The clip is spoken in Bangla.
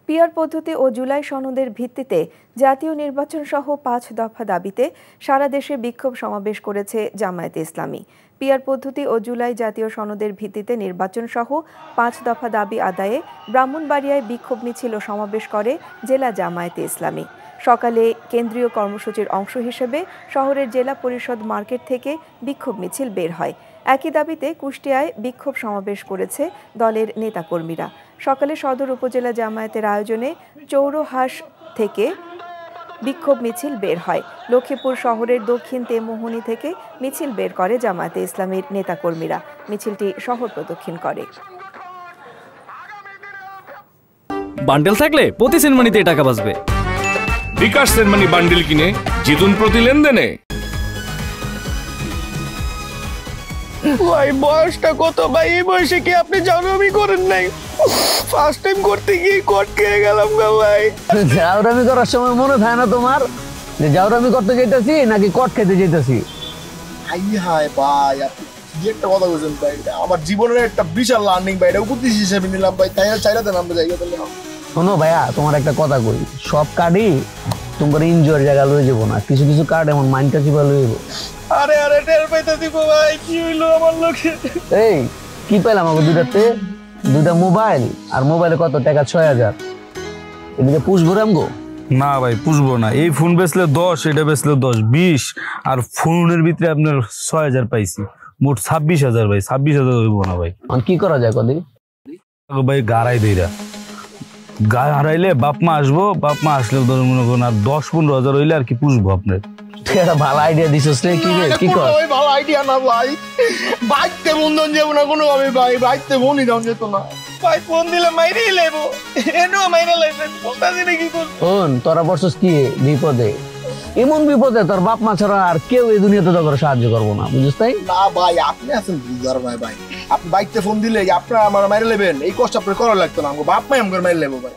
পিআর পদ্ধতি ও জুলাই সনদের ভিত্তিতে জাতীয় নির্বাচন সহ ৫ দফা দাবিতে সারা দেশে বিক্ষোভ সমাবেশ করেছে জামায়াতে ইসলামী। পিআর পদ্ধতি ও জুলাই জাতীয় সনদের ভিত্তিতে নির্বাচন সহ ৫ দফা দাবি আদায়ে ব্রাহ্মণবাড়িয়ায় বিক্ষোভ মিছিল ও সমাবেশ করে জেলা জামায়াতে ইসলামী। সকালে কেন্দ্রীয় কর্মসূচির অংশ হিসেবে শহরের জেলা পরিষদ মার্কেট থেকে বিক্ষোভ মিছিল বের হয়। একই দাবিতে কুষ্টিয়ায় বিক্ষোভ সমাবেশ করেছে দলের নেতাকর্মীরা। সকালে সদর উপজেলা জামায়াতের আয়োজনে চৌরহাস থেকে বিক্ষোভ মিছিল বের হয়। লক্ষ্মীপুর শহরের দক্ষিণ তেমোহনী থেকে মিছিল বের করে জামায়াতে ইসলামীর নেতাকর্মীরা। মিছিলটি শহর প্রদক্ষিণ করে। বান্ডেল থাকলে প্রতি সেনমানিতে টাকা বাঁচবে। বিকাশ সেনমানি বান্ডেল কিনে জিতুন প্রতি লেনদেনে। ভাই বয়সটা কত ভাই? এই বয়সে কি আপনি জাউরামি করেন নাই? ফার্স্ট টাইম করতে গিয়ে কট খেয়ে গেলাম গা ভাই। জাউরামি করার সময় মনে থাকে না তোমার যে জাউরামি করতে যাইতাছি নাকি কট খেতে যাইতাছি? হাই ভাই, আপনি কি একটা কথা বলছেন ভাই? আমার জীবনের একটা বিশাল লার্নিং ভাই, এটা উপদেশ হিসেবে নিলাম ভাই। তাই চাইলাতে নামতে জায়গা তাহলে শোনো ভাইয়া, তোমার একটা কথা কই, সব কার্ডই তোমার এনজয়ের জায়গা লয়ে যাবো না, কিছু কিছু কার্ড এমন মাইন্ডটা চিপা লয়ে যাবো। আরে টের পাইতাছি ভাই, কি হইলো আমার লোকে? এই কি পাইলাম আমাকে দুইটা মোবাইল, আর মোবাইলে কত টাকা? ৬,০০০। এদিকে পুষবো রামগো? না ভাই পুষবো না। এই ফোন বেচলে ১০, এটা বেচলে ১০, ২০, আর ফোনের ভিতরে আপনার ৬,০০০ পাইছি, মোট ২৬,০০০ ভাই। ২৬,০০০ হইব না ভাই। কি করা যায় কদি ভাই গাড়াই দেইরা গায়ে হারাইলে বাপ মা আসবো, বাপ মা আসলে ধরুন মনে করুন আর ১০-১৫,০০০ হইলে আর কি পুষবো আপনার। ভালো আইডিয়া দিছিস রে। কি কর? ভালো আইডিয়া না ভাই, বাইতে বন্ধন যাবো না কোনো ভাবে ভাই, বাইতে বনি দাম যেত না ভাই। ফোন দিলে মাইরেই লেবো, এনো মাইরে লাইছেন বলতাছি না কি করব। শোন, তোরা বসছিস কি বিপদে, এমন বিপদে তোর বাপ মা ছাড়া আর কেউ এই দুনিয়াতে তোকে সাহায্য করবো না, বুঝিস তাই না ভাই? আপনি আছেন বুঝার ভাই, আপনি বাইকতে ফোন দিলে আপনারা আমার মাইরে লেবেন, এই কষ্ট আপনার করা লাগতো না। বাপ মাই আমার মাইরে লেবো ভাই।